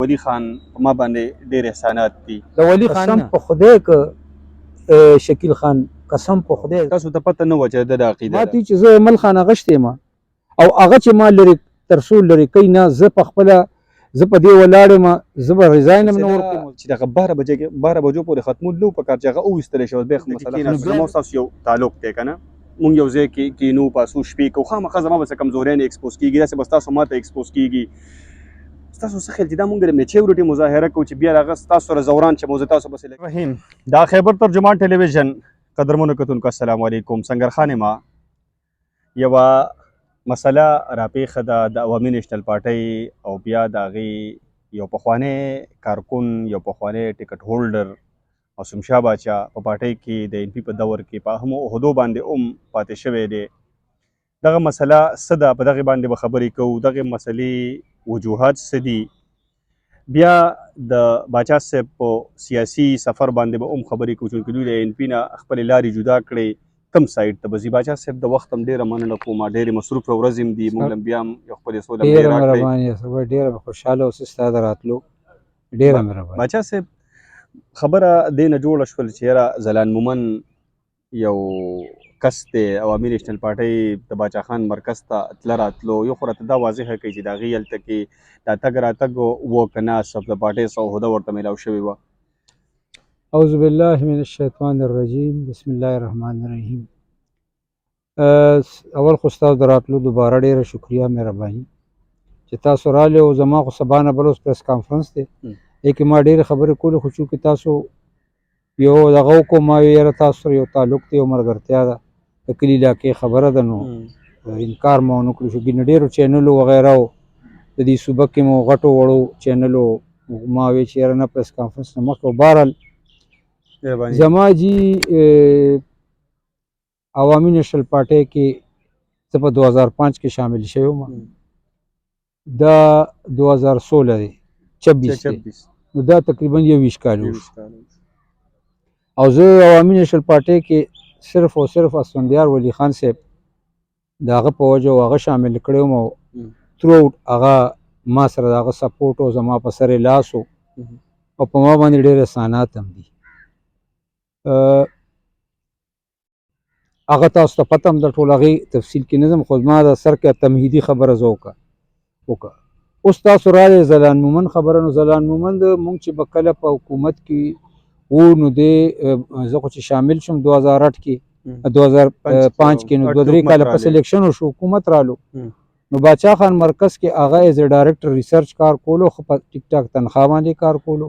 ولی خان په ما باندې ډېر احسانات دي. د ولی خان قسم په خدای که شکیل خان قسم په خدای تاسو ته پته نه وه چې د عقیده ما ته چې زه مل خان غشتی ما او هغه چې ما لري ترسو لري کوي نه زه په خپل زه په دې ولاړم زه به ریزاین هم نه ورکوم چې دغه 12 بجو پورې ختمول لو په کار چې هغه اوویستلی شوی بیا خو مسله زما ستاسو یو تعلق دی که نه مونږ یو ځای کې کینو پاسو شپې کوو خامخا زما به څه کمزورۍ نه ایکسپوز کېږي داسې به ستاسو ما ته ایکسپوز کېږي ستاسو څه خیال چې دا مونږ د میچورټي مظاهره کوو چې بیا هغه ستاسو سره زوران چې موزه تاسو پسې رحیم دا خیبر ترجمان ټلویزیون قدرمنو کتونکو السلام علیکم څنګه خانې ما یوه مسله راپېښه ده د عوامي نیشنل پارټۍ او بیا د هغې یو پخوانی کارکون یو پخوانی ټکټ هولډر معصوم شاه باچا په پارټۍ کې د NP په دور کې په اهمو عهدو باندې پاتې شوی دی. دغه مسله څه ده په دغې باندې به خبرې کوو دغې مسلې وجوهات څه دي بیا د باچا صاحب په سیاسي سفر باندې به خبرې کوو چونکې دوی د NP نه خپلې لارې جدا کړې کم سایډ ته به ځي باچا صاحب د وخت هم ډېره مننه کوم ډېرې مصروفه ورځې هم دي مونږ هم بیا هم یو خپلې سوله ډېره مهرباني سبا ډېره خوشحاله اوسې ستا د راتلو ډېره مهرباني باچا صاحب خبره دې نه جوړه شول چې یاره ځلان مومن یو کس دی عوامي نیشنل پارټۍ د باچا خان مرکز ته تله راتلو یو خو راته دا واضحه کوي چې د هغې هلته کې دا تګ راتګ و که نه سب د پارټۍ څه عهده ورته میلاو شوې وه. اعوذ بالله من الشیطان الرجیم بسم الله الرحمن الرحیم. اول خو ستاسو د راتلو دوباره ډیره شکریه مهرباني چې تاسو راغلي او زما خو سبا نه بل اوس پریس کانفرنس دی کې ما ډېرې خبرې کولې خو چونکې تاسو یو دغه وکړو ما یاره تاسو سره یو تعلق دی یو ملګرتیا ده د کلي علاقې خبره ده نو انکار مو ونه کړو چې ډېرو چینلو وغیره و د دې صوبه کې مو غټو وړو چینلو ما وی چې یاره نه پریس کانفرنس نه مخکې بهرحال زما جی عوامی نیشنل پارټۍ کې زه په 2005 کې شامل شوی وم دا 2016 دی 26 دی نو دا تقریبا 21 کال وشو او زه عوامی نیشنل پارټۍ کې صرف او صرف اسفندیار ولی خان صاحب د هغه په وجه هغه شامل کړی وم او تھرو اوټ هغه ما سره د هغه سپورټ او زما په سر لاس او په ما باندې ډېر احسانات هم دي هغه تاسو ته پته هم د ټول هغې تفصیل کې نه ځم خو زما د سر کې تمهیدي خبره زه وکړه اوس تاسو راغلی ځلان مومن خبره نو ځلان مومن د مونږ چې به کله په حکومت کې وو نو دی زه خو چې شامل شوم 2008 کې 2005 کې نو 2-3 کاله پس الیکشن وشو حکومت رالو نو باچا خان مرکز کې هغه ایز ډایرکټر ریسرچ کار کولو خو په ټیک ټاک تنخواه باندې کار کولو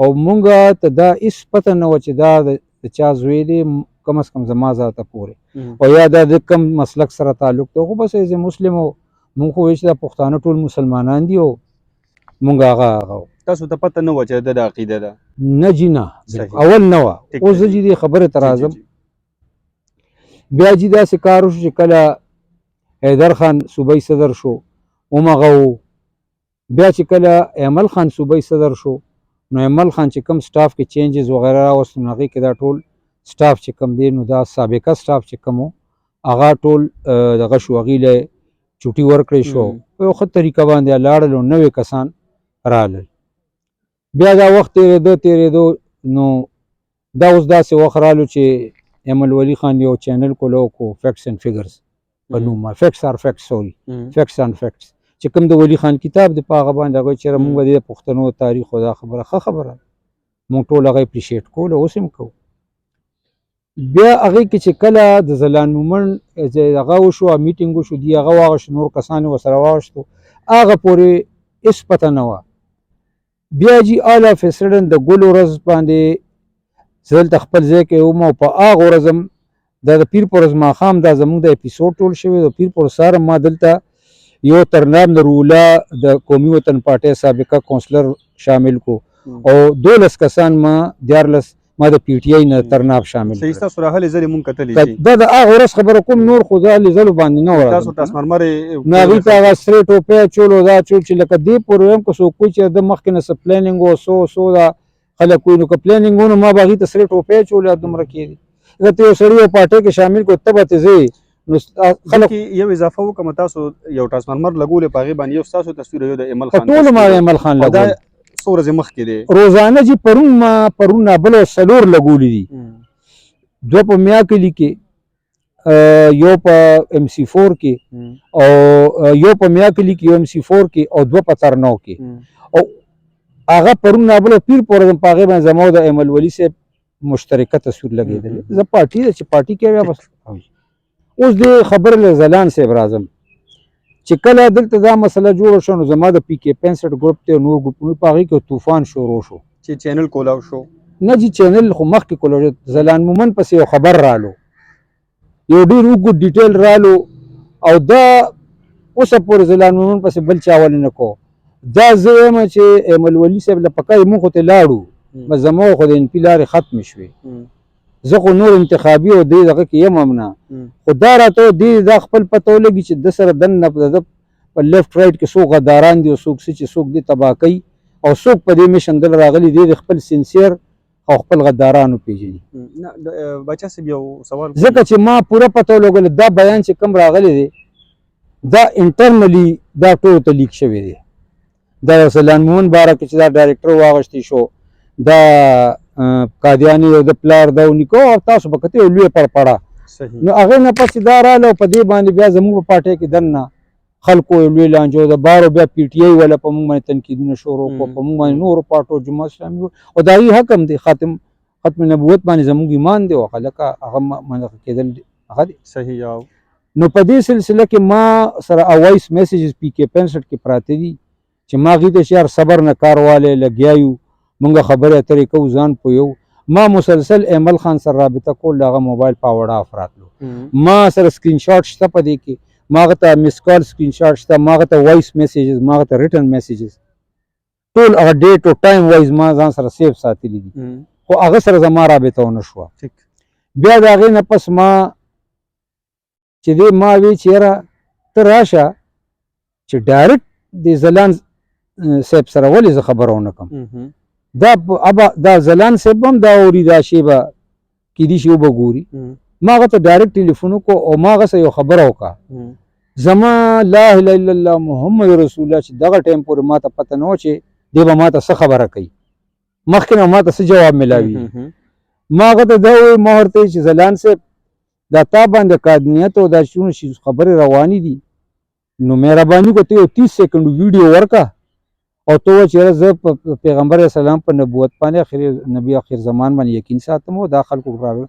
او مونږ ته دا هېڅ پته نه وه چې دا د چا زوی دی کم از کم زما ذاته پورې او یا دا د کم مسلک سره تعلق دی خو بس ایز مسلم و مونږ خو وایو چې دا پښتانه ټول مسلمانان دي او مونږ هغه تاسو ته پته نه وه چې د عقیده ده نه جي نه اول نه وه اوس زه جي دې خبرې ته راځم بیا جي داسې کار وشو چې کله حیدر خان صوبایي صدر شو همغه و بیا چې کله ایمل خان صوبایي صدر شو نو ایمل خان چې کوم سټاف کې چینجز وغیره راوستو نو هغې کې دا ټول سټاف چې کوم دی نو دا سابقه سټاف چې کوم و هغه ټول دغه شو هغې له چوټي ورکړی شو په یو ښه طریقه باندې لاړل او نوي کسان رالل بیا دا وخت تېرېدو نو دا اوس داسې وخت رالو چې ایمل ولی خان یو چینل کولو وکړو فیکټس اینډ فګرز په نوم فیکټس آر فیکټس سوري فیکټس اینډ فیکټس چې کوم د ولی خان کتاب دی په هغه باندې هغوی چېرې مونږ د پښتنو تاریخ او دا خبره ښه خبره مونږ ټول هغه اپریشیټ کول اوس هم کوو بیا هغې کې چې کله د ځلان مومن هغه وشو میټینګ وشو دي هغه واغشت نور کسان یې ورسره واغشتو هغه پورې هېڅ پته نه وه بیا جي آل اف سډن د ګل ورځ باندې زه دلته خپل ځای کې وم او په هغه ورځ هم دا د پیر په ورځ ماښام دا زموږ د اپیسوډ ټول شوی د پیر په ورځ سهار ما دلته یو تر نام د رولا د قومي وطن پارټۍ سابقه کونسلر شامل کو او 12 کسان ما 14 ما د پی ټی آی نه ترناب شامل صحیح تاسو راغلي ځلې مونږ کتلی دا د هغه ورځ خبره کوم نور خو دا لیزلو باندې نه ورغلم تاسو ټاسمرمرې نو هغوی ته هغه سرې ټوپۍ چولو دا چول چې لکه دې پورې هم که څوک وایي چې د مخکې نه څه پلانینګ و سو دا خلک وایي نو که پلانینګ و نو ما به هغوی ته سرې ټوپۍ چولې دومره کېدي اگه ته یو سړي یو پارټۍ کې شامل کړو ته به ته ځې نو خلک یو اضافه وکړم تاسو یو ټرانسفارمر لګولې په هغې باندې یو ستاسو تصویر یو د ایمل په خان ټولو ما ایمل خان لګول څو ورځې مخکې دی روزانه چې پرون نابل او څلور لګولي دي دوه په میا کلي کې یو په ام سی 4 کې او یو په میا کلي کې یو ام سی 4 کې او دوه په ترنو کې او هغه پرون نابل پیر پورم په هغه باندې زمو د ایمل ولی صاحب مشترکه تصویر لګېدل زه پارټي د چې پارټي کې بیا بس اوس د خبر له زلان صاحب راځم چې کله دلته دا مسله جوړه شو نو زما د پی کې 65 ګروپ ته نور ګروپونو په هغې کې طوفان شروع شو چې چینل کولاو شو نه جی چینل خو مخکې کولو زلان مومن پسې یو خبر رالو یو ډېر اوږد ډیټیل رالو او دا اوسه پورې زلان مومن پسې بل چا ولې نه کو دا زه وایم چې ایمل ولی صاحب له پکای مونږ خو ته لاړو بس زما خو د ان پي لارې ختمې شوې زه خو نور انتخابي او دې دغه کې یم هم نه خو دا راته دې دا خپل پته ولګي چې د سره دننه په لیفټ رایټ کې څوک غداران دي او څوک چې څوک دې تباه کوي او څوک په دې میشن دل راغلي دي خپل سینسیر او خپل غدارانو پیژني بچا صاحب یو سوال ځکه چې ما پوره پته ولګل دا بیان چې کم راغلی دی دا انټرنلی دا ټول ته لیک شوی دی دا زلان مومن باره کې چې دا ډایرکټر واغشتی شو دا قادیانی او د پلار دا ونیکو او تاسو به کته لوی پړپړه نو هغه نه پس دا رااله په دې باندې بیا زموږ په پارټي کې دنه خلکو لوی لانجو د بارو بیا پی ټی آی ولا په موږ باندې تنقیدونه شروع کو په موږ باندې نور پارټو جماعت اسلامي او دا یې حکم دی ختم نبوت باندې زموږ ایمان دی او خلک هغه منځ کېدل هغه صحیح یاو نو په دې سلسله کې ما سره وایس میسیجز پی کې 65 کې پراته دي چې ما غي ته شهر صبر نه کارواله لګیایو مونږ خبره اترې کو ځان پویو ما مسلسل ایمل خان سره رابطه کول دغه موبایل پاوړه افراتلو ما سره سکرین شاټ شته پدې کې ما غته میس کال سکرین شاټ شته ما غته وایس میسیجز ما غته ریټن میسیجز ټول هغه ډیټ او ټایم وایز ما ځان سره سیف ساتلی دي خو هغه سره زما رابطه ونه شو بیا دا غي نه پس ما چې دې ما وی چیرې ته راشه چې ډایرکټ د زلان صاحب سره ولې زه خبرونه کوم دا زلان صاحب هم دا اوري دا شی به کېدی شي وبګوري ما هغه ته ډایرکټ ټلیفون وکړو او ما هغه سره یو خبره وکړه زما لا اله الا الله محمد رسول الله چې دغه ټایم پورې ما ته پته نه و چې دی به ما ته څه خبره کوي مخکې نه ما ته څه جواب ملاوي ما هغه ته دا وویل ما ورته چې زلان صاحب دا تا باندې قادنیت او دا شونه شي خبرې روانې دي نو مهرباني کو ته 30 سکند ویډیو ورکا او تو چې زه پیغمبر اسلام په نبوت باندې اخر نبی اخر زمان باندې یقین ساتم او دا خلکو راوي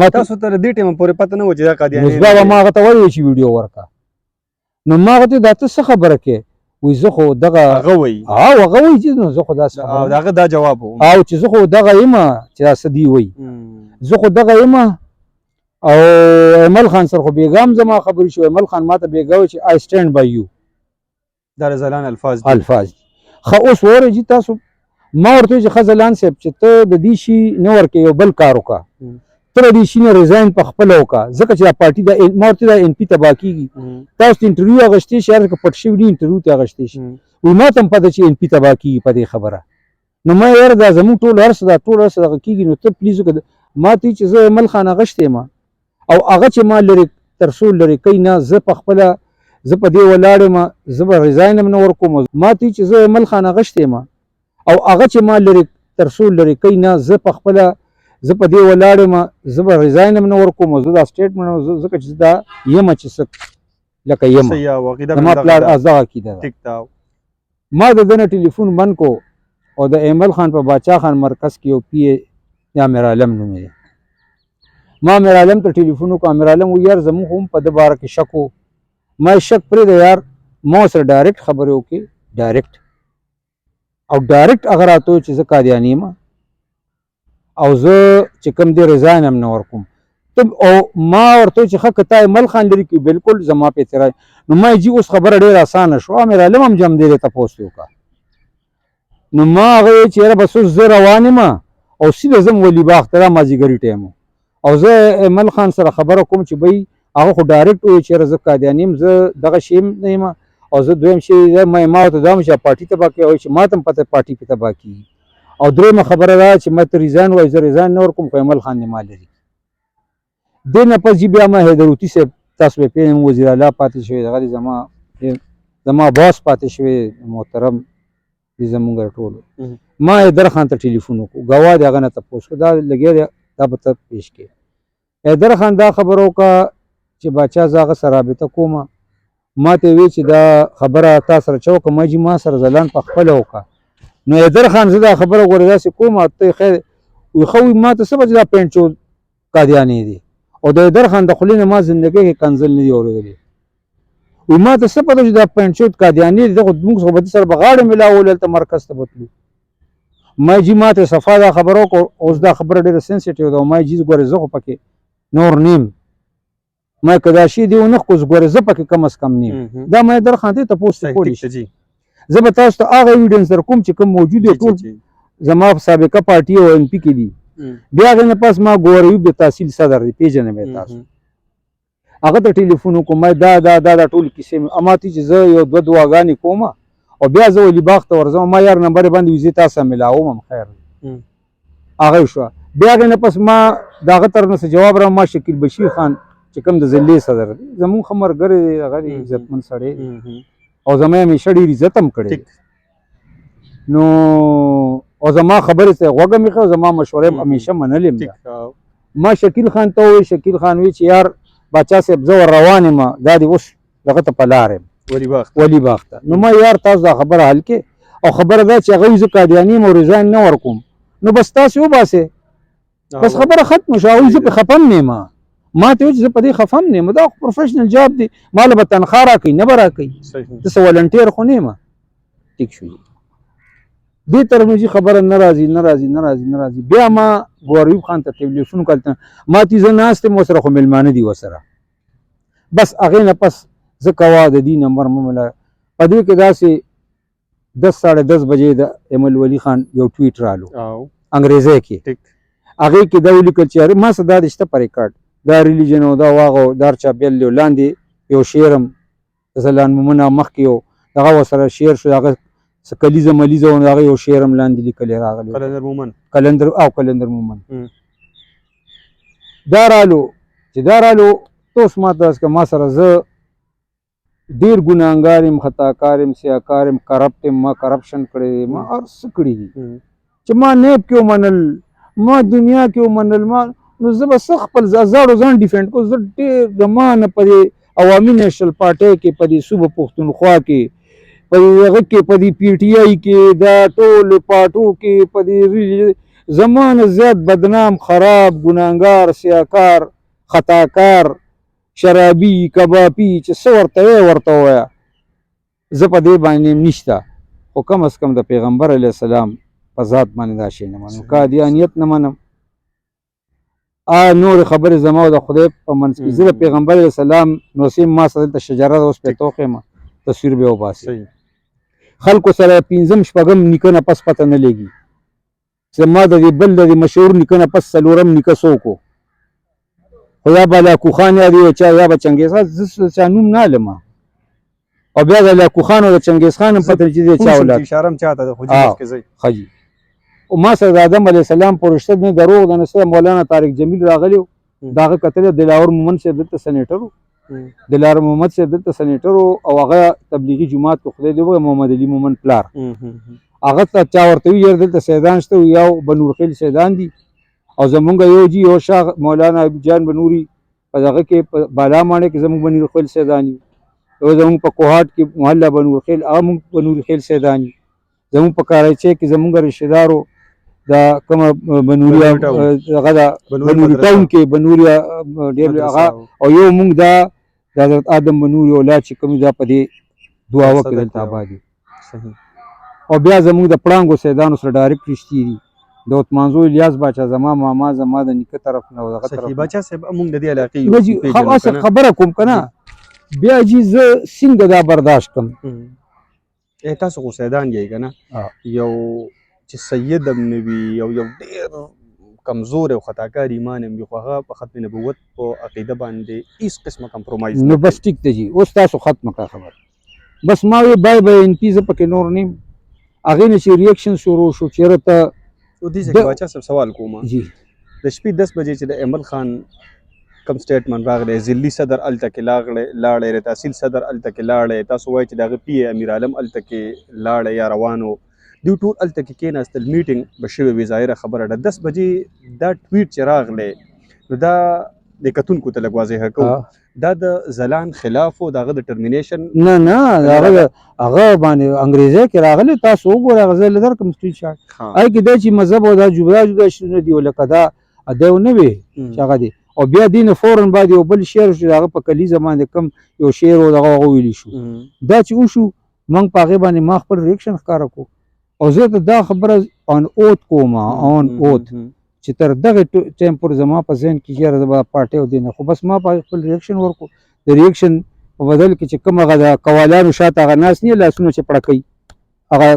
ما تاسو ته دې ټیم پورې پته نه و چې دا قادیانی نو ما هغه ته وایي چې ویډیو ورکا نو ما هغه ته دا څه خبره کې وې زه خو دغه هغه وایي هغه وایي چې نو زه خو دا هغه دا جواب و او چې زه خو دغه یم چې سدي وایي زه خو دغه یم او ایمل خان سره خو بیګام زما خبرې شو ایمل خان ماته بیګاوي چې آی سټینډ بای یو دا زلان الفاظ خو اوس وره چې تاسو ما ورته چې خزلان صاحب چې ته د دې شي نه ورکې یو بل کار وکړه تر دې شي نه ریزاین په خپل وکړه ځکه چې دا پارټي د ما ورته د ان پی تبا کیږي تاسو انټرویو اغشتي شهر کې پټ شوی دی انټرویو ته اغشتي شي وي ما تم پته چې ان پی تبا کیږي په دې خبره نو ما یې دا زموږ ټول هرڅه دا ټول هرڅه کیږي نو ته پلیز ما ته چې زه عمل خان اغشتې ما او هغه چې ما لري ترسول لري کین نه زه په خپل زه په دې ولاړم زه به ریزاین هم نه ورکوم ما ته چې زه عمل خان اغشتې ما او هغه چې ما لري ترسول لري کین نه زه په خپل زه په دې ولاړم زه به ریزاین هم نه ورکوم زه دا سټیټمنټ زه چې دا یم چې لکه یم ما پلان ازغه کیده ما د دنه ټلیفون بند کو او د ایمل خان په باچا خان مرکز کې یو پی یا میر عالم نوم دی ما میر عالم ته ټلیفون وکړ میر عالم و یار زموږ هم په د باره کې شک و ما شک پرې د یار ما سره ډایرکټ خبرې وکړې ډایرکټ او ډایرکټ هغه راته چې زه قادیانی یم او زه چې کوم دی ریزاین هم نه ورکوم او ما ورته چې ښه که تا ایمل خان لري کې بالکل زما په اعتراض نو ما جي اوس خبره ډېره اسانه شوه میر عالم هم جم دی تپوس وکړه نو ما هغه چې یاره بس اوس زه روان یم او سیده ځم ولي باغ ته مازدیګري ټایم او زه ایمل خان سره خبره کوم چې بی هغه خو ډایرکټ وایي چې زه قادیانی یم زه دغه شی نه یم او زه دویم شی ما ورته دا چې پارټي تباه کوي او چې ما ته هم پته پارټي په تباه کېږي او درېیمه خبره دا چې ما ته ریزاین وایي زه ریزاین نه ورکوم خو ایمل خان ما لري دې نه پس جي بیا ما حیدروتي صاحب تاسو به پېژنئ وزیر اعلی پاتې شوی دغه زما باس پاتې شوی محترم دي زمونږ ټولو ما حیدر خان ته ټلیفون وکړو ګواه دی هغه نه تپوس کړو دا لګیا دی دا به ته پیش کړې حیدر خان دا خبره وکړه چې باچا زه هغه سره رابطه کومه ما ته وی چې دا خبره تا سره چا وکړه ما چې ما سره ځلان په خپله وکړه نو حیدر خان زه دا خبره ګورې داسې کومه ته خیر وي ښه وي ما ته څه به چې دا پینچو قادیاني دي او د حیدر خان د خولې نه ما زندګۍ کې کنزل نه دي اورېدلی وي ما ته څه پته چې دا پینچوت قادیاني دي دغه موږ خو به دې سره به غاړې میلاولو هلته مرکز ته به تلو ما جي ما ته صفا دا خبره وکړه اوس دا خبره ډېره سینسیټیو ده او ما جي ګورې زه خو پکې نور نیم ما که دا شي دی ونه خو ګورې زه پکې کم از کم نیم دا ما حیدر خان ته تپوس کولی شي زه به تاسو ته هغه ایویډنس در کوم چې کوم موجود دی ټول زما سابقه پارټي او ایم پي کې دي بیا هغې نه پس ما ګور ایوب د تحصیل صدر دی پیژنې مې تاسو هغه ته ټلیفون وکړم ما دا ټول کیسې مې اما ته چې زه یو دوه دعاګانې کوم او بیا زه ولي باغ ته ورځم ما یار نمبر باندې وزې تا سره ملاوم خیر هغه شوه بیا هغې نه پس ما د هغه طرف نه څه جواب راغی ما شکیل بشیر خان چې کوم د ضلعې صدر دی زمونږ ښه ملګری دی هغه دی عزتمند سړی او زما یې همیشه ډېر عزت هم کړی نو او زما خبرې ته غوږ مې ښه زما مشورې همیشه منلې م ما شکیل خان ته وویل شکیل خان وی چې یار باچا صاحب زه ور روان یم دا دې اوس دغه ته په لار یم ولي باغ ته نو ما یار تاسو دا خبره حل کې او خبره دا چې هغه زه قادیاني یم او ریزاین نه ورکوم نو بس تاسې وباسئ بس خبره ختمه شوه هغوی زه پې خفه هم نه یم ما ته ویل چې زه په دې خفه هم نه یم دا خو پروفیشنل جاب دی ما له به تنخوا راکوي نه به راکوي زه څه ولنټیر خو نه یم ټیک شو دې طرف نه چې خبره نه راځي بیا ما ګوریوب خان ته ټلیفون وکړ ما ته زه ناست یم ورسره خو میلمانه دي ورسره بس هغې نه پس زه کوه د دې نمبر مه ملا په دې کې داسې 10:30 بجې د ایمل ولی خان یو ټویټ رالو انګریزۍ کې هغې کې دا ولیکل چې ما څه دا د شته په ریکارډ دا ریلیجن او دا واغ او دار چاپیل دی لاندې یو شعر هم د سلان مومن مخکې یو دغه ورسره شعر شو هغه څه کلیزه ملیزه و هغه یو شعر هم لاندې لیکلی راغلی کلندر مومن دا رالو چې دا رالو ته اوس ما ته که ما سره زه ډېر ګناهګار یم خطاکار یم سیاکار یم کرپټ یم ما کرپشن کړی دی ما هر څه کړي دي چې ما نیب کې ومنل ما دنیا کې ومنل ما نو زه به څه خپل زاړو ځان ډیفینډ کړم زه ډېر زما نه په دې عوامي نیشنل پارټۍ کې په دې صوبه پښتونخوا کې په دې هغه کې په دې پی ټي آی کې دا ټولو پارټو کې په دې زما نه زیات بدنام خراب ګناهګار سیاکار خطاکار شرابي کبابي چې څه ورته ووایه زه په دې باندې نشته خو کم از کم د پیغمبر علیه السلام په ذات باندې دا شی نه منم قادیانیت نه منم نور خبرې زما او د خدای په منځ کې زه د پیغمبر علیه السلام نوسیم ما سره دلته شجره ده اوس پې توخیم تصویر به وباسي خلکو سره پنځم شپږم نیکه نه پس پته نه لګي زما د دې بل د مشهور نیکه نه پس څلورم نیکه څوک و خو یا به لاکو خان یا د چا یا به چنګیز خان زه چا نوم نه علم او بیا د لاکو خان او د چنګیز خان هم پته چې دی چا اولاد اشاره هم چاته د خوجي خجي او ما سره د آدم علیه السلام په رشته نه دروغ د نسته مولانا طارق جمیل راغلی و د هغه کتل دلاور مومن صاحب دلته سنیټر و دلاور محمد صاحب دلته سنیټر او هغه تبلیغي جماعت کو خدای دی محمد علي مومن پلار هغه ته چا ورته وي دلته سیدان شته یو بنورخیل سیدان دي او زمونږ یو جی یو شاه مولانا جان بنوري په دغه کې بالا ماڼۍ کې زمونږ بنورخیل سیدان دي او زمونږ په کوهاټ کې محله بنورخیل هغه مونږ بنورخیل سیدان دي زمونږ په کراچۍ کې زمونږ رشته دارو دا کومه بنوریا هغه دا بنوري ټاون کې بنوریا ډېر هغه او یو مونږ دا د حضرت آدم بنوري اولاد چې کوم دا په دې دعا وکړه دلته آباد دي او بیا زمونږ د پړانګو سیدانو سره ډایرکټ رشتې دي د عثمانزو الیاس باچا زما ماما زما د نیکه طرف نه دغه طرف صحیح باچا صاحب موږ د دې علاقې یو خاصه خبره کوم کنه بیا جی زه څنګه دا برداشت کوم تاسو خو سیدان یې کنه یو چې سید هم نه وي یو ډېر کمزور او خطاکار ایمان هم وي خو هغه په ختم نبوت په عقیده باندې هیڅ قسمه کمپرومایز نو بس ټیک دی جی اوس تاسو ختمه کړه خبر بس ما وی بای بای ان پیزه پکې نور نیم هغې نه چې ریاکشن شروع شو چېرته دې ځای کې باچا صاحب سوال کوم جی د شپې 10 بجې چې د ایمل خان کم سټیټمنټ راغلی ضلعي صدر هلته کې لاړی تحصیل صدر هلته کې لاړی تاسو وایئ چې د هغه پی امیر عالم هلته کې لاړی یا روان و دوی ټول هلته کې کېناستل میټینګ به شوې وي ظاهره خبره ده 10 بجې دا ټویټ چې راغلی نو دا د کتونکو ته لږ واضحه کوو دا د ځلان خلاف و د هغه د ټرمینیشن نه هغه باندې انګریزي کې راغلی تاسو وګورئ هغه زه درکړم سټریټ شاټ هغې کې دا چې مذهب او دا جدا شیونه دي لکه دا ادیو نه وي چې هغه دي او بیا دې نه فوراً بعد یو بل شعر چې هغه په کلیزه باندې کم یو شعر و دغه هغه ویلی شو دا چې وشو موږ په هغې باندې ما خپل ریاکشن ښکاره کړو او زه ته دا خبره آن اوت کوم آن اوت چې تر دغه ټایم پورې زما په ذهن کې چېرې زه به پارټۍ او دې نه خو بس ما په خپل ریاکشن ورکړو د ریاکشن په بدل کې چې کوم هغه د قوالانو شاته هغه ناست نه لاسونه چې پړه کوي هغه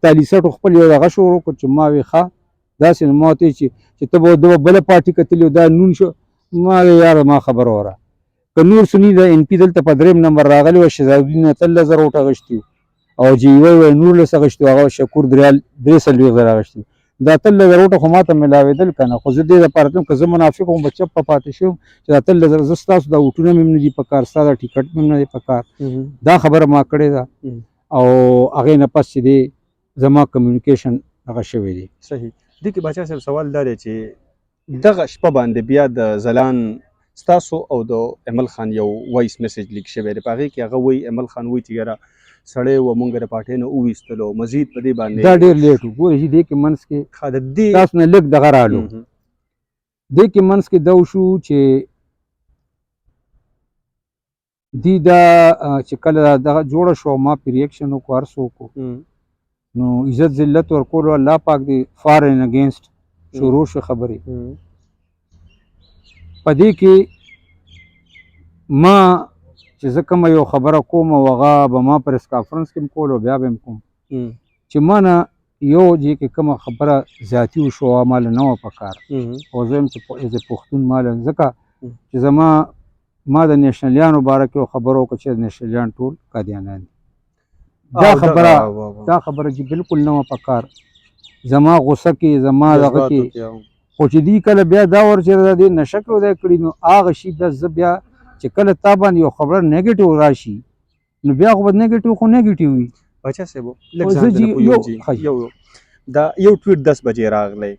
تالي سټ خپل یو هغه شروع کړ چې ما وی ښه داسې نو ما ورته چې ته به د بله پارټي کتلي او دا نون شو ما یاره ما خبره وره که نور سني د ان پي دلته په 3 نمبر راغلی وه شهزادالدین 13,000 ووټ اخیستي او جیوی وی 19 اخیستي هغه شکور دریال 43,000 اخیستي دا 13,000 وټه خو ماته ملاوېدل که نه خو زه دې دپاره تلم که زه منافق وم به چپ په پاتې شوم چې دا 13,000 زه ستاسو دا وټونه مې هم نه دي په کار ستا دا ټیکټ مې هم نه دی په کار دا خبره ما کړې ده او هغې نه پس چې دی زما کمیونیکیشن هغه شوی دی صحیح دې کې باچا صاحب سوال دا دی چې دغه شپه باندې بیا د ځلان ستاسو او د امل خان یو وایس میسج لیک شوی دی په هغې کې هغه وایي امل خان وایي چې یاره سړی و مونږ د پارټۍ نه وویستلو مزید په دې باندې دا ډېر لیټ و ګورې چې دې کې منځ کې تاسو نه لږ دغه رالو دې کې منځ کې دا وشو چې دې دا چې کله دغه جوړه شوه ما پې ریاکشن وکړو هر څه وکړو نو عزت ذلت ورکولو الله پاک دی فار اینډ اگینسټ شروع شو خبرې په دې کې ما چې زه کومه یو خبره کوم او هغه به ما پریس کانفرنس کې هم کول او بیا به هم کوم چې ما نه یو دې کې کومه خبره ذاتي وشوه ما له نه وه په کار او زه یم چې ایز پښتون ما له ځکه چې ما د نیشنلیانو باره کې یو خبره وکړه چې نیشنلیان ټول قادیانیان دي دا خبره چې بالکل نه وه په کار زما غوسه کې زما دغه کې خو چې دې کله بیا دا ور چې دې نشه کې دی کړي نو هغه شي بیا زه بیا چې کله تا باندې یو خبره نیګیټیو راشي نو بیا خو به نیګیټیو خو نیګیټیو وي باچا صاحب دا یو ټویټ 10 بجې راغلی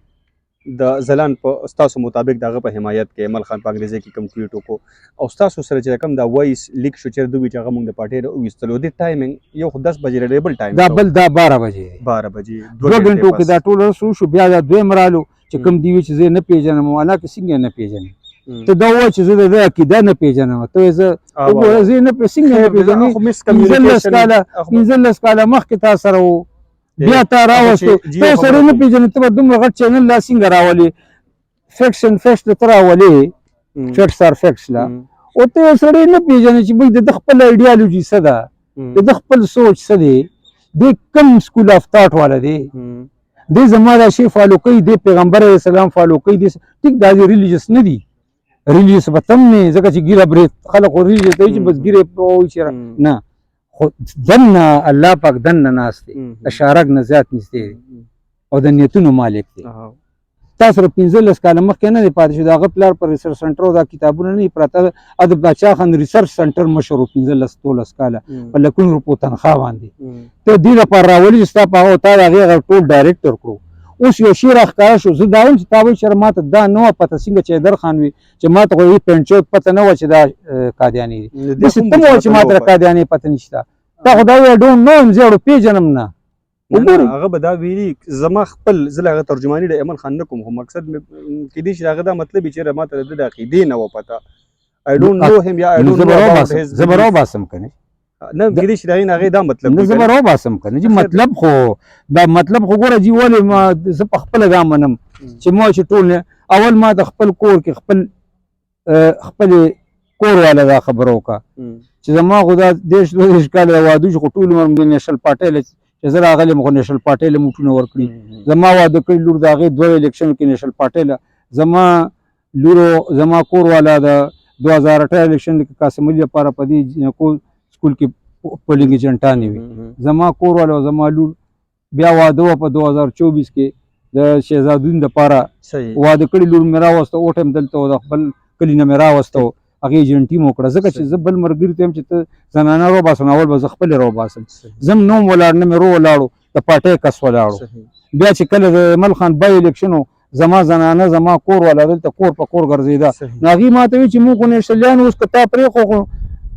د ځلان په ستاسو مطابق دغه په حمایت کې امل خان په انګریزي کې کوم ټویټ وکړو او ستاسو سره چې کوم دا وایس لیک شو چې دوی چې هغه موږ د پارټۍ نه وویستلو د ټایمینګ یو 10 بجې ریډیبل ټایم دا بل دا 12 بجې 2 غنټو کې دا ټول رسو شو بیا دا دویم رالو چې کوم دی چې زه نه پیژنم والا کې څنګه نه پیژنم ته دا وایي چې زه د عقیده نه پیژنم ته زه وګوره زه نه څنګه نه پیژنم 15 کاله مخکې تا سره و بیا تا راوستو ته سره نه پیژنې ته به دومره غټ چینل لا څنګه راولې فیکس اینډ فیکس ته راولې فیکس آر فیکس لا او ته سره نه پیژنې چې بھئی د خپل ایډیالوژي څه ده د خپل سوچ څه دی د کم سکول اف تھاټ والا دی د زما دا شی فالو کوي د پیغمبر اسلام فالو کوي د ټیک دا ریلیجیس نه دی ریلیجیس به تم نه ځکه چې ګیره برې خلک ریلیجیس دی چې بس ګیره او چې نه خو دنه الله پاک دنه ناست دی اشارک نه زیات نږدې او د نیتونو مالک دی تاسو 15 کاله مخکې نه دی پاتې شو د هغه پلار په ریسرچ سنټر او دا کتابونه نه پراته د باچا خان ریسرچ سنټر مشهور 15 کاله په لکونو روپو تنخواه باندې ته دې لپاره راولي چې ستا په هغه تا د هغې ټول ډایرکټر کړو اوس یو شی راښکاره شو زه دا وایم چې تا وایي چې ماته دا نه وه پته څنګه چې حیدر خان وي چې ماته خو یې پینچوت پته نه وه چې دا قادیاني دي داسې ته مه وایه چې ماته د قادیانۍ پته نشته تا خو دا وایه ډونټ نو یم زه اړو پېژنم نه هغه به دا ویلي زما خپل زه له هغه ترجماني د امل خان نه کوم خو مقصد کېدای شي هغه دا مطلب وي چې ماته د ده د عقیدې نه وه پته I don't know him یا I don't know about his زه به راوباسم که نه نه کېدای شي د هغې نه هغې دا مطلب نه زه به راوباسم که نه چې مطلب خو ګوره جي ولې ما زه په خپله دا منم چې ما چې ټول اول ما د خپل کور کې خپلې کور والا دا خبره وکړه چې زما خو دا 22 کاله د واده شو خو ټول عمر د نیشنل پارټۍ له چې زه راغلی م خو نیشنل پارټۍ له موټونه ورکړي زما واده کړي لور د هغې 2 الیکشنو کې نیشنل پارټۍ له زما کور والا د 2018 الیکشن کې قاسم علي لپاره په دې سکول کې پولینګ ایجنټانې وي زما کور والا او زما لور بیا واده وه په 2024 کې د شهزادین دپاره واده کړي لور مې راوسته اوټ هم دلته و د خپل کلي نه مې راوسته هغې ایجنټي مو کړه ځکه چې زه بل ملګري ته یم چې ته زنانه روباسم اول به زه خپلې روباسم زه هم نوم ولاړ نه مې رو ولاړو د پارټۍ کس ولاړو بیا چې کله د ایمل خان بای الیکشن زما زنانه زما کور والا دلته کور په کور ګرځېده نو هغې ما ته وایي چې موږ خو نیشنلیان اوس که تا پرېښو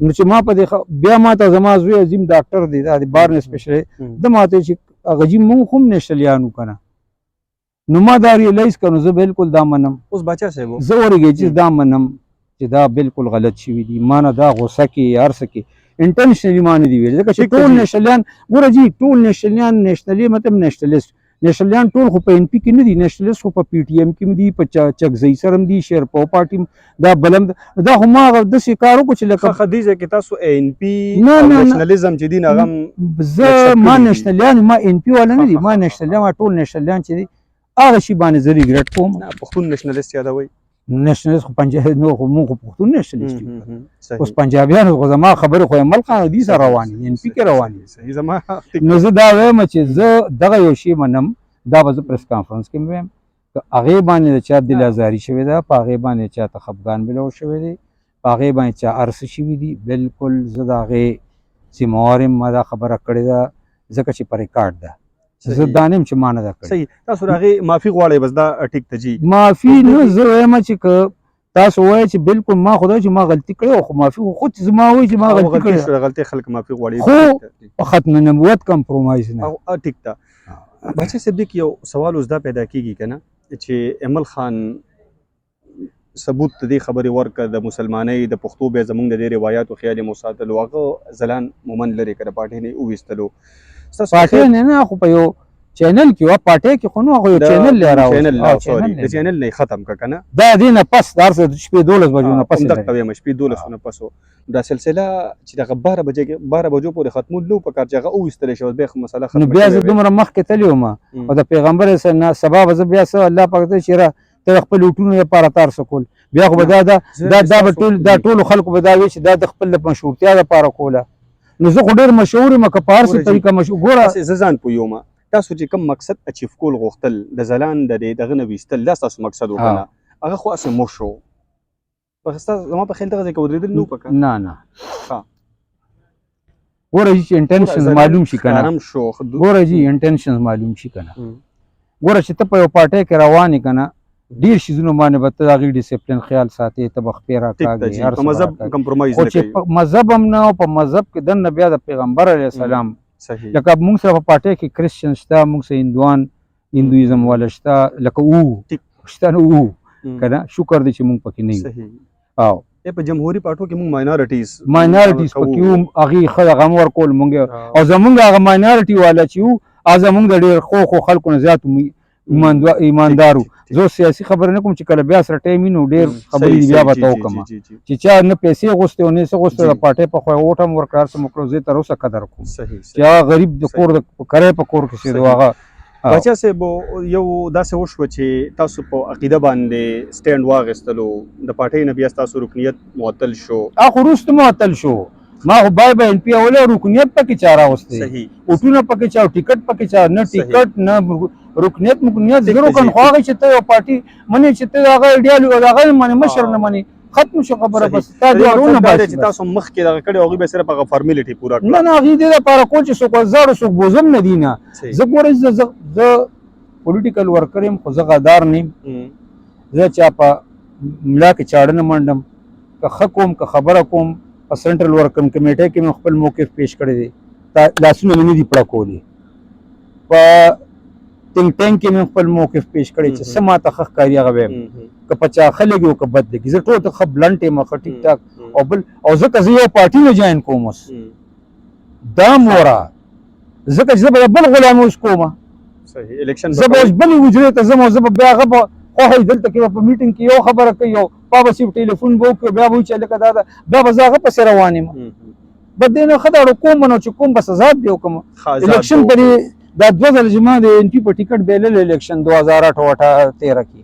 نو چې ما په دې بیا ما ته زما زوی عظیم ډاکټر دی دا د بارن سپیشلیست ده ما ته چې هغه جي موږ هم نیشنلیان وو که نه نو ما دا ریلایز کړ نو زه بالکل دا منم اوس باچا صاحب زه ورګې چې دا منم چې دا بالکل غلط شوي دي ما نه دا غوسه کې هر څه کې انټنشنلي ما نه دي ویل ځکه چې ټول نیشنلیان ګوره جي ټول نیشنلیان نیشنلي مطلب نیشنلیست نیشنلیان ټول خو په ان پی کې نه دي نیشنلیست خو په پی ټي ایم کې دي په چکزی سره هم دي شیرپو پارټي دا بلم دا خو ما داسې کار وکړو چې لکه خدیجه کې تاسو ان پی نه نیشنلیزم چې دي هغه زه ما نیشنلیان ما ان پی والا نه دي ما نیشنلیان ټول نیشنلیان چې دي هغه شي باندې زه ریګریټ کوم پښتون نیشنلیست یادوي نیشنلیست خو پنجاب نو خو مونږ پښتون نیشنلیست یو اوس پنجابیانو خو زما خبرې خو ایمل خان دي سره روانې ان پی کې روانې زما نو زه دا وایم چې زه دغه یو شی منم دا به زه پریس کانفرنس کې وایم که هغې باندې د چا دل ازاري شوې ده په هغې باندې چا ته خفګان ملو شوی دی په هغې باندې چا هر څه شوي دي بالکل زه د هغې ذمهوار یم ما دا خبره کړې ده ځکه چې په ریکارډ ده زه دا نه یم چې ما نه ده کړې صحیح تاسو د هغې معافي غواړئ بس دا ټیک ته جي معافي نه زه وایم چې که تاسو وایئ چې بالکل ما خدای چې ما غلطي کړې خو معافي خو خود زما وایي چې ما غلطي کړې غلطي خلک معافي غواړي خو په ختم نبوت کمپرومایز نه ټیک ده بچه صدیق یو سوال اوس دا پیدا کیږي که نه چې ایمل خان ثبوت د دې خبرې ورکړه د مسلمانۍ د پښتو بیا زموږ د دې روایاتو خیال یې مو ساتلو هغه ځلان مومن لرې کړه پارټۍ نه یې وویستلو پارټۍ نه خو په یو چینل کې وه پارټۍ کې خو نو هغه یو چینل یې راوړی د چینل نه یې ختم کړه که نه دا دې نه پس د هر څه شپې 12 بجو نه پس همدغه ویم شپې 12 نه پس دا سلسله چې دغه 12 بجو پورې ختمول نو پکار چې هغه وویستلی شوه بیا خو مسله ختمه نو بیا زه دومره مخکې تللی وم او د پیغمبر سبا به زه بیا څه الله پاک ته چې ته خپل وټونو لپاره تار سکول بیا خو به دا به ټولو خلکو به دا وي چې دا د خپل مشهورتیا لپاره کوله نو زه خو ډېر مشهور یم که په هر څه طریقه مشهور ګوره زه ځان پوهیږم تاسو چې کوم مقصد اچیف کول غوښتل د ځلان د دغه نه ویستل دا ستاسو مقصد وکنه هغه خو اسې مو شو زما په خیال دغه ځای کې ودرېدل نو پکار نه ګوره چې انټنشن معلوم شي که نه ګوره چې انټنشن معلوم شي که نه ګوره چې ته په یو پارټۍ کې روان یې که نه ډېر شیزونو باندې به ته د هغې ډسپلین خیال ساتې ته به خپې راکاږې هر څه خو چې په مذهب هم نه او په مذهب کې دننه بیا د پیغمبر علیه السلام لکه موږ سره په پارټۍ کې کرسچن شته موږ سره هندوان هندویزم والا شته لکه شته نه که نه شکر دی چې موږ پکې نه یو او په جمهوري پارټو کې موږ ماینارټیز پکې وو هغې ښه دغه هم ورکول موږ او زموږ هغه ماینارټي والا چې وو هغه زموږ د ډېر خو خلکو نه زیات ایماندارو زه سیاسي خبره نه کوم چې کله بیا سره ټایم وي نو ډېر خبرې دي بیا به ته وکړم چې چا نه پیسې غوښتې او نه څه غوښتې د پارټۍ په خوا ووټ هم ورکړه هر څه مو کړو زه یې تر اوسه قدر کوم چې هغه غریب د کور د کرۍ په کور کې چې هغه باچا صاحب یو داسې وشوه چې تاسو په عقیده باندې سټینډ واخیستلو د پارټۍ نه بیا ستاسو رکنیت معطل شو خو وروسته معطل شو ما خو بای ان پی اوله رکنیت پکې چا راوستی وټونه پکې چا ټیکټ پکې چا نه ټیکټ نه رکنیت مکنیت زیرو کن خو هغه چې ته یو پارټي منې چې ته هغه ایډیال او هغه منې مشر نه منې ختم شو خبره بس تا دیوالونه باسي چې تاسو مخکې دغه کړی هغوی به صرف هغه فارمیلټي پوره کړه نه هغوی دې دپاره کول چې څوک وزاړو څوک بوزم نه دي نه زه ګورئ زه پولیټیکل ورکر یم خو زه غدار نه یم زه چا په ملا کې چاړه نه منډم که ښه کوم که خبره کوم په سنټرل ورکن کمیټۍ کې مې خپل موقف پیش کړی دی لاسونه مې نه دي پړه کولی په ټینګ ټینګ کې مې خپل موقف پیش کړی چې څه ماته ښه ښکاري هغه وایم که په چا ښه لګي او که بد لګي زه ټول ته ښه بلنټ یم ښه ټیک ټاک او ځکه زه یو پارټي نه جاین کوم اوس دا موره ځکه چې زه به بل غلامي اوس کوم زه به اوس بلې حجرې ته ځم او زه به بیا هغه به خوښوي دلته کې په میټینګ کې یو خبره کوي او پا به صرف ټلیفون به وکړي بیا به وایي چې لکه دا ده بیا به زه هغه پسې روان یم بد دی نه ښه دا کوم نو چې کوم بس آزاد دی وکړم الیکشن پرې دا 2 ځله چې ما د ان پي په ټیکټ بیلل الیکشن 2013 کې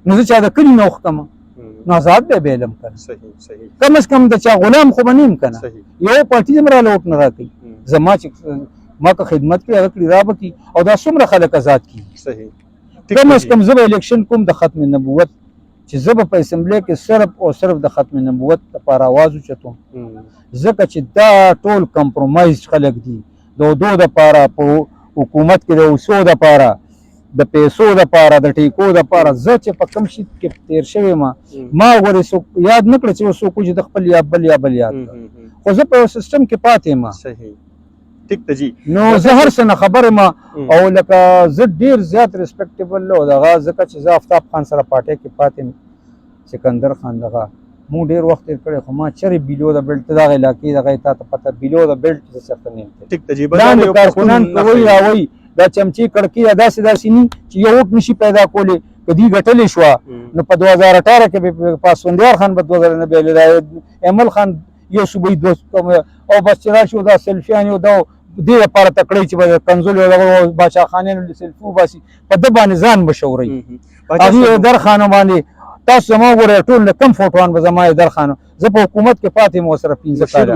نو زه چا د کلي نه وختم نو آزاد به بیلم کنه کم از کم د چا غلام خو به نه یم کنه یو پارټي هم راله وټ نه راکوي زما چې ما که خدمت کړي هغه کړي را به کړي او دا څومره خلک آزاد کړي کم از کم زه به الیکشن کوم د ختم نبوت چې زه به په اسمبلی کې صرف او صرف د ختم نبوت لپاره آواز اوچتوم ځکه چې دا ټول کمپرومایز خلک دي د اوبو دپاره په حکومت کې د اوسو دپاره د پیسو دپاره د ټیکو دپاره زه چې په کوم شي کې تیر شوی ما ورې څوک یاد نه کړه چې څوک چې د خپل یا بل یاد خو زه په یو سیسټم کې پاتې یم ټیک ته جی نو زه هر څه نه خبر یم او لکه زه ډېر زیات ریسپیکټیبل او دغه ځکه چې زه آفتاب خان سره پارټۍ کې پاتې یم سکندر خان دغه مو ډېر وخت تېر کړی خو ما چېرې بیلو د بیلټ دغه علاقې دغه تا ته پته بیلو د بیلټ زه چېرته نه یم ټیک ته جی لاندې کارکنان کوي راوایي دا چمچې کړکۍ دا داسې نه چې یو ووټ نشي پیدا کولی که دوی ګټلې شوه نو په 2018 کې به پاسوندیار خان به 2009 بېلې ایمل خان یو صوبایي دوست او بس چې راشي دا سیلفیان یو دا دې لپاره تکړی چې به کنزول یو باچا خانیانو سیلفي وباسي په ده باندې ځان بشوروي هغې درخانو باندې تاسو زما وګورئ ټول نه کم فوټوان به زما درخانو زه په حکومت کې پاتې یم ورسره 15 کاله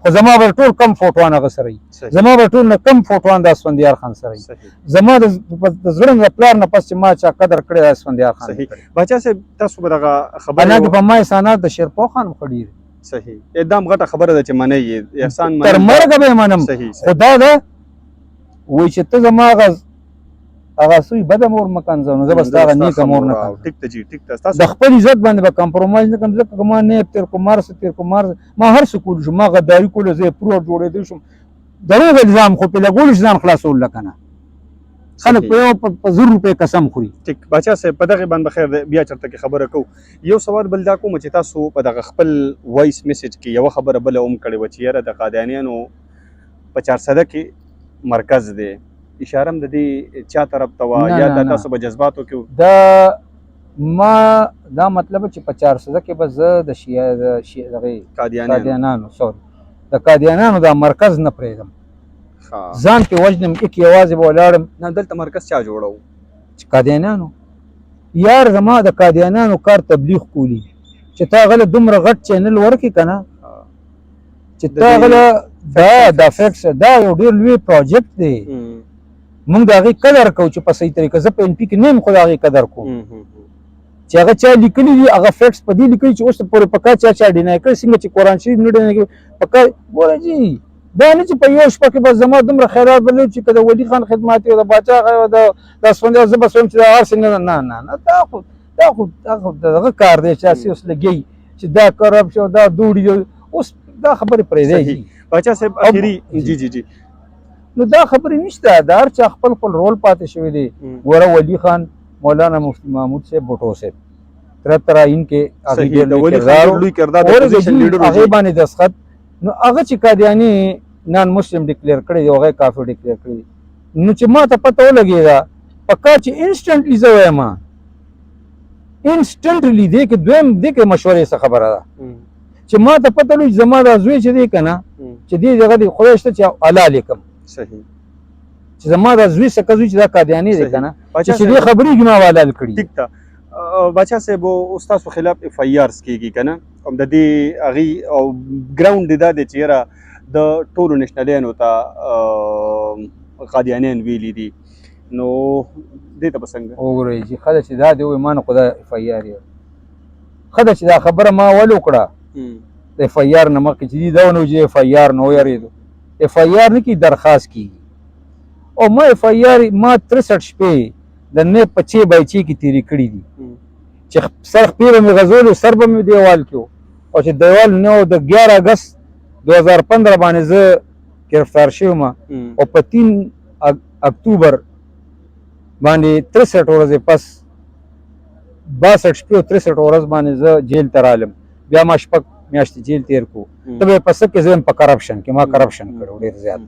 خو زما به ټول کم فوټوان هغه سره وي زما به ټول نه کم فوټوان د اسفندیار خان سره وي زما د زړه د پلار نه پس چې ما چا قدر کړی د اسفندیار خان باچا صاحب تاسو به دغه خبره حالانکه په ما احسانات د شیرپو خان هم ښه ډېر صحیح اقدام غټه خبره ده چې منئ یې احسان تر مرګه به یې منم خو دا ده وایي چې ته زما هغه سوی بده مور مه کنځه نو زه به ستا هغه نیکه مور نه کنځم د خپل عزت باندې به کمپرومایز نه کوم ځکه که ما نیب تیر کوم مار ما هر څه کولی شم ما غداري کوله زه یې پروټ جوړېدی شم دروغ الزام خو پې لګولی شي ځان خلاصول که نه خلک په یو په 1000 روپۍ قسم خوري ټیک باچا صاحب په دغې باندې بخیر بیا چېرته کې خبره کوو یو سوال بل دا کوم چې تاسو په دغه خپل وایس میسج کې یوه خبره بله هم کړې وه چې یاره د قادیانیانو په 400 کې مرکز دی اشاره هم د دې چا طرف ته وه یا دا تاسو په جذباتو کې دا ما دا مطلب چې په 400 کې به زه د قادیانانو د قادیانانو دا مرکز نه پرېږدم ځان پې وژنم یک یوازې به ولاړم نه دلته مرکز چا جوړو چې قادیانانو یار زما د قادیانانو کار تبلیغ کولی چې تا غله دومره غټ چینل ورکړي که نه چې تا غله دا فیکس دا یو ډېر لوی پروجیکټ دی موږ د هغې قدر کوو چې په صحیح طریقه زه په ان پي کې نه یم خو د هغې قدر کوم چې هغه چا لیکلي دي هغه فیکس په دې لیکلي چې اوس پورې په کار چا ډینای کړی څنګه چې قرآن شریف نه ډینای کړي په کار ګوره جي دا نه چې په یو شپه کې بس زما دومره خیرات به چې که د ولي خان خدمات او د باچا د اسفندیار زه به سویم چې دا هر څه نه دا خو دغه کار دی چې هسې اوس لګوي چې دا کرپشن دا دوړي اوس دا خبرې پرېږدی باچا صاحب اخري جی نو دا خبرې نشته دا هر چا خپل رول پاتې شوی دی ګوره ولی خان مولانا مفتی محمود صاحب بوټو صاحب تر ان کې هغې باندې دستخط نو هغه چې قادیاني نان مسلم ډکلیر کړی دی هغه کافر ډکلیر کړی دی نو چې ما ته پته ولګېده په کار چې انسټنټلی زه وایم انسټنټلی دې کې دویم دې کې مشورې څه خبره ده چې ما ته پته لګي زما دا زوی چې دی که نه چې دې جګه دی خدای شته چې حلال کړم صحیح چې زما دا زوی څه زوی چې دا قادیاني دی که نه چې دې خبرې کې ما حلال کړي ټیک ده باچا صاحب اوس تاسو خلاف اف آی آرز کېږي که نه هم د دې هغې او ګراونډ دا دی چې یاره د ټولو نیشنلیانو ته قادیانیان ویلي دي نو دې ته به څنګه وګورئ چې ښه ده چې دا دې ووایي ما نه خو دا اف آی آر یې ښه ده چې دا خبره ما ول وکړه د اف آی آر نه مخکې چې دي دا ونه چې اف آی آر نه ویارېدو اف آی آر نه کېږي درخواست کېږي او ما اف آی آر ما 63 شپې د نه په چې بایچې کې تېرې کړي دي چې سر خپې به مې غځولو سر به مې دیوال کې او چې دیوال نه و د 11 اګست 2015 باندې زه گرفتار شوم او په 3 اکتوبر باندې 63 ورځې پس 62 شپې او 63 ورځ باندې زه جیل ته رالم بیا ما شپږ میاشتې جیل تېر کړو ته به یې په څه کې زه یم په کرپشن کې ما کرپشن کړی ډېر زیات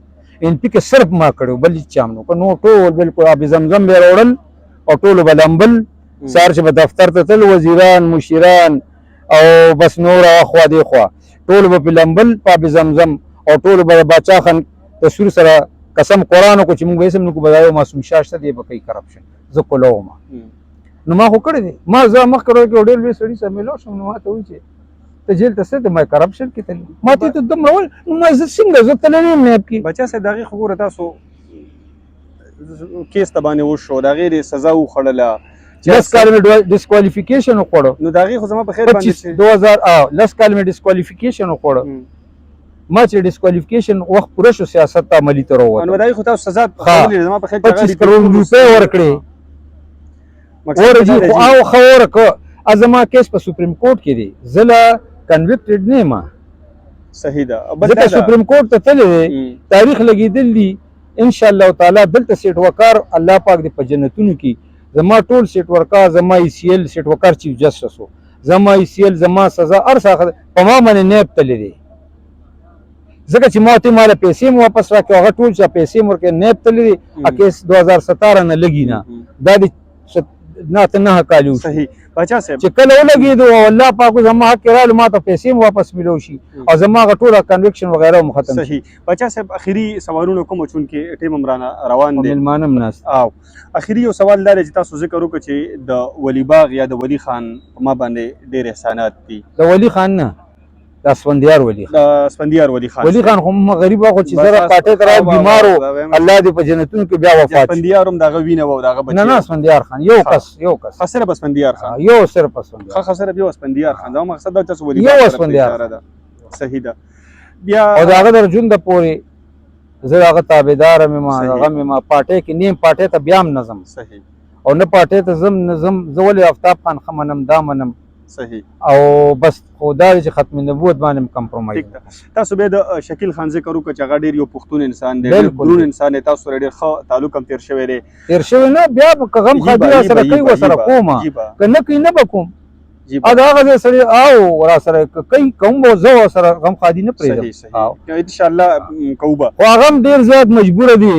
ان پی کې صرف ما کړو بل هېڅ چا هم نه نو ټول بالکل آب زمزم به یې راوړل او ټولو به لمبل سهار چې به دفتر ته تل وزیران مشیران او بس نور اخوا دی خوا ټولو به پې لمبل په آب زمزم او ټولو به د باچا خان تصویر سره قسم قرآن وکړو چې موږ به اسم نه کړو به دا یو معصوم شاه شته دی به کوي کرپشن زه کولو وم نو ما خو کړی دی ما زه مخکې ورکې یو ډېر لوی سړي سره میلاو شوم نو ما ته وایي چې ته جیل ته څه ته ما کرپشن کې تللی ما ته دومره ویل نو ما زه څنګه زه تللی یم نیب کې بچا صاحب د هغې خو ګوره تاسو کیس ته باندې وشو د هغې سزا وخوړله 10 کال مې ډیسکوالیفیکیشن وکړو نو دا غي خو زما په خیر باندې 2000 10 کال مې ډیسکوالیفیکیشن وکړو ما چې ډیسکوالیفیکیشن وخت پوره شو سیاست ته عملي تر ووت نو دا خو تاسو سزا خولې زما په خیر 25 کروڑ روپے ورکړي ورجی خو او خبره کو ازما کیس په سپریم کورټ کې دی زله کنویکټډ نه ما صحیح ده ځکه سپریم کورټ ته تللی تاریخ لګیدل دي ان شاء الله تعالی دلته سیټ وکړ الله پاک دې په جنتونو کې زما ټول سیټ ورکا زما ای سی ال سیټ وکړ چیف جسټس وو زما ای سی ال زما سزا ارسه په ما باندې نیب تللی دی ځکه چې ما ته مال پیسې مو واپس راکړه هغه ټول چې پیسې مو ورکړه نیب تللی دی اکیس 2017 نه لګی نه دا د نه کالو صحیح بچا صاحب چې کله ولګېدو او الله پاک زما حق رالو ما ته پیسې واپس ملو شي او زما ټول کنویکشن وغیرہ ختم شي صحیح بچا صاحب اخیری سوالونه کوم چون کې ټیم عمران روان دي ملمانم ناس او اخیری یو سوال دا چې تاسو ذکر وکړئ چې د ولی باغ یا د ولی خان ما باندې ډېر احسانات دي د ولی خان نه د اسفندیار ولی خان د اسفندیار ولی خان هم غریب خو چې زره پاټه تر بیمارو الله دې په جنتونو کې بیا وفات اسفندیار هم دغه وینه و دغه بچی نه اسفندیار خان یو کس خسر اسفندیار خان یو صرف اسفندیار خسر یو اسفندیار خان دا مقصد دا چې ولی یو اسفندیار صحیح ده بیا او دغه درجون د پوري زه هغه تابعدار مې ما هغه مې ما پاټه کې نیم پاټه ته بیا نظم صحیح او نه پاټه ته زم نظم زول آفتاب خان خمنم دامنم صحیح او بس خدا چې ختم نبوت باندې کمپرومایز تاسو به د شکیل خان ذکر وکړه چې هغه ډیر یو پښتون انسان دی ډیر انسان تاسو سره ډیر ښه تعلق هم تیر شوی نه بیا غم خدای سره کوي وسره کومه کنه کوي نه بکوم دا هغه سره او ورا سره کوي کوم زو سره غم خادي نه پرېږدم او ان شاء الله کوبه خو هغه ډیر زیات مجبور دي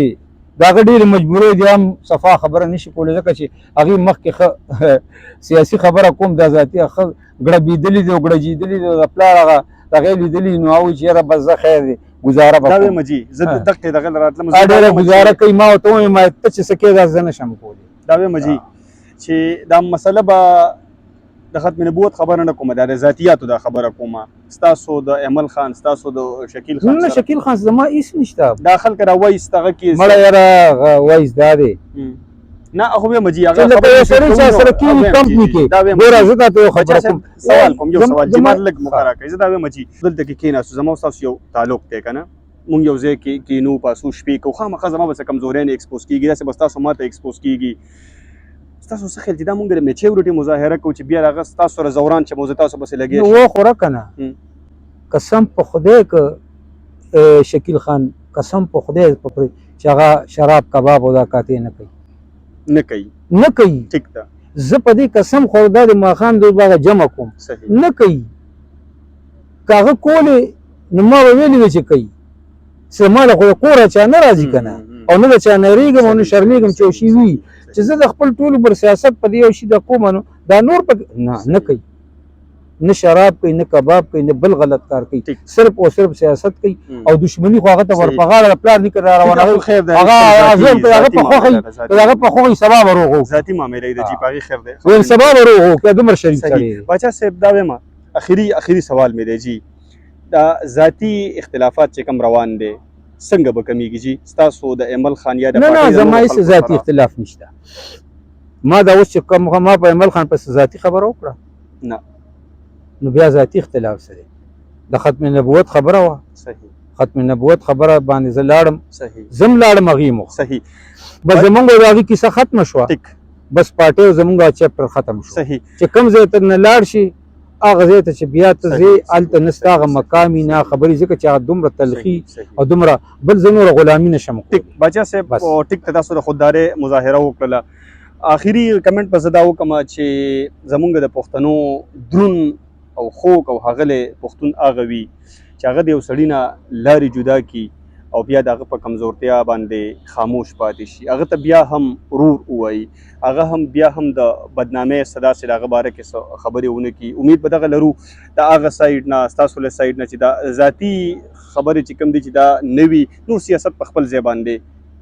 دا ډېر مجبورې دي هم صفا خبره نشي کولی ځکه چې هغې مخکې سیاسي خبره کوم دا ذاتي ګړبېدلي دي او ګړجېدلي دي د پلار هغه هغې لیدلي نو هغوی چې یاره بس زه خیر دی ګزاره به کوم مجي زه دقیقې دغه راتلم ډېره ګزاره کوي ما ورته ووایم ته چې څه کوې دا زه نشم کولی دا مجي چې دا مسله به د ختم نبوت خبره نه کومه د ذاتیاتو دا خبره کومه ستاسو د امل خان ستاسو د شکیل خان نه شکیل خان زما هیڅ نشته دا خلک را وایس دغه کې مړه یاره وایس دا دی نه هغه به مجي هغه خبره سره کې کمپنی کې ګوره زه تاسو خبره کوم سوال کوم یو سوال چې ما لږ مقرره کوي زه دا مجي دلته کې کیناسو زما تاسو یو تعلق دی کنه مونږ یو ځای کې کینو پاسو شپې کو خامخا زما به کمزوري نه ایکسپوز کیږي دا بس تاسو ماته ایکسپوز کیږي تاسو څه خیال چې دا مونږ د میچورټي مظاهره کوو چې بیا هغه تاسو سره زوران چې موزه تاسو بس لګي نو خوره کنه قسم په خدای ک شکیل خان قسم په خدای په چې هغه شراب کباب او دا کاته نه کوي ټیک ده زه په دې قسم خو د ماخام دوی باغ جمع کوم نه کوي کاغه کولې نو ما ویلې چې کوي سماله خو کوره چا نه راځي کنه او نه چا نه ریګم او نه شرمېږم چې شي وي چې زه د خپل ټولو بر سیاست په دې یو شي د کوم نو دا نور په نه کوي نه شراب کوي نه کباب کوي نه بل غلط کار کوي صرف او صرف سیاست کوي او دشمنی خو هغه ته ورپغاړه پلان نه کړ روانه هغه په خو سبب وروغو ذاتی معاملې د جی پاغي خیر دی ول سبب وروغو کې دمر شریف سړي بچا صاحب دا وما اخیری سوال مې دی جی دا ذاتی اختلافات چې کم روان دي څنګه به کمیږي جی تاسو د امل خان یا د نه زما هیڅ ذاتی اختلاف نشته ما دا اوس چې کوم ما په امل خان په ذاتی خبره وکړه نه نو بیا ذاتی اختلاف سره د ختم نبوت خبره وا صحیح ختم نبوت خبره باندې زلاړم صحیح زم لاړم غیمو صحیح بس زمونږ دغه کیسه ختم شو بس پارټي زمونږ چپټر ختم شو صحیح چې کم ځای ته نه لاړ شي هغه ځای ته چې بیا ته ځې هلته نسته هغه مقامي نه خبرې ځکه چې هغه دومره تلخي او دومره بل زه نوره غلامي نشم ټیک بچا صاحب ټیک ته تاسو د خوددارۍ مظاهره وکړله آخري کمنټ په زه دا وکړم چې زمونږ د پښتنو درون او خوږ او ښاغلی پښتون هغه وي چې هغه د یو سړي نه لارې جدا کي او بیا د هغه په کمزورتیا باندې خاموش پاتې شي هغه ته بیا هم ورور ووایي هغه هم بیا هم د بدنامۍ څه داسې د هغه باره کې څه خبرې ونه کړي امید به دغه لرو د هغه سایډ نه ستاسو له سایډ نه چې دا ذاتي خبرې چې کوم دي چې دا نه وي نور سیاست په خپل ځای باندې